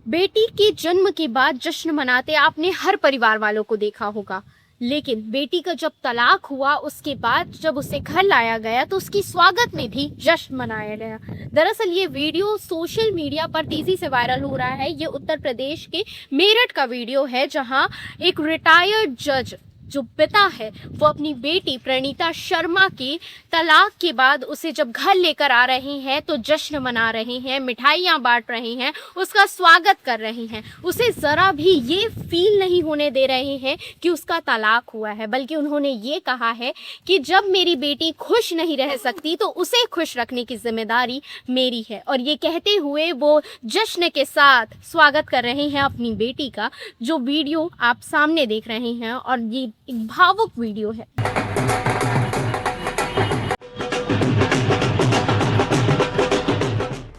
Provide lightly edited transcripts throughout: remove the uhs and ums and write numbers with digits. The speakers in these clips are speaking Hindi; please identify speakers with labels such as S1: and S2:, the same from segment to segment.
S1: बेटी के जन्म के बाद जश्न मनाते आपने हर परिवार वालों को देखा होगा। लेकिन बेटी का जब तलाक हुआ उसके बाद जब उसे घर लाया गया तो उसकी स्वागत में भी जश्न मनाया गया। दरअसल ये वीडियो सोशल मीडिया पर तेजी से वायरल हो रहा है। ये उत्तर प्रदेश के मेरठ का वीडियो है, जहां एक रिटायर्ड जज जो पिता है वो अपनी बेटी प्रणीता शर्मा के तलाक के बाद उसे जब घर लेकर आ रहे हैं तो जश्न मना रहे हैं, मिठाइयाँ बांट रहे हैं, उसका स्वागत कर रहे हैं। उसे ज़रा भी ये फील नहीं होने दे रहे हैं कि उसका तलाक हुआ है, बल्कि उन्होंने ये कहा है कि जब मेरी बेटी खुश नहीं रह सकती तो उसे खुश रखने की जिम्मेदारी मेरी है। और ये कहते हुए वो जश्न के साथ स्वागत कर रहे हैं अपनी बेटी का, जो वीडियो आप सामने देख रहे हैं। और ये एक भावुक वीडियो है।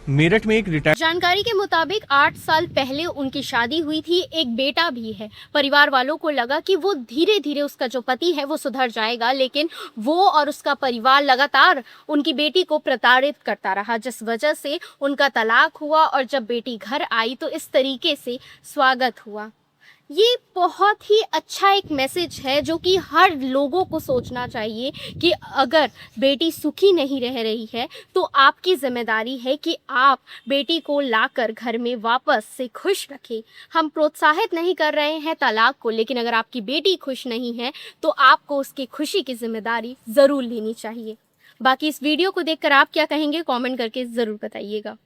S2: मेरठ में एक रिटायर्ड
S1: जानकारी के मुताबिक 8 साल पहले उनकी शादी हुई थी, एक बेटा भी है। परिवार वालों को लगा कि वो धीरे धीरे उसका जो पति है वो सुधर जाएगा, लेकिन वो और उसका परिवार लगातार उनकी बेटी को प्रताड़ित करता रहा, जिस वजह से उनका तलाक हुआ। और जब बेटी घर आई तो इस तरीके से स्वागत हुआ। ये बहुत ही अच्छा एक मैसेज है जो कि हर लोगों को सोचना चाहिए कि अगर बेटी सुखी नहीं रह रही है तो आपकी जिम्मेदारी है कि आप बेटी को लाकर घर में वापस से खुश रखें। हम प्रोत्साहित नहीं कर रहे हैं तलाक को, लेकिन अगर आपकी बेटी खुश नहीं है तो आपको उसकी खुशी की जिम्मेदारी ज़रूर लेनी चाहिए। बाकी इस वीडियो को देखकर आप क्या कहेंगे, कमेंट करके ज़रूर बताइएगा।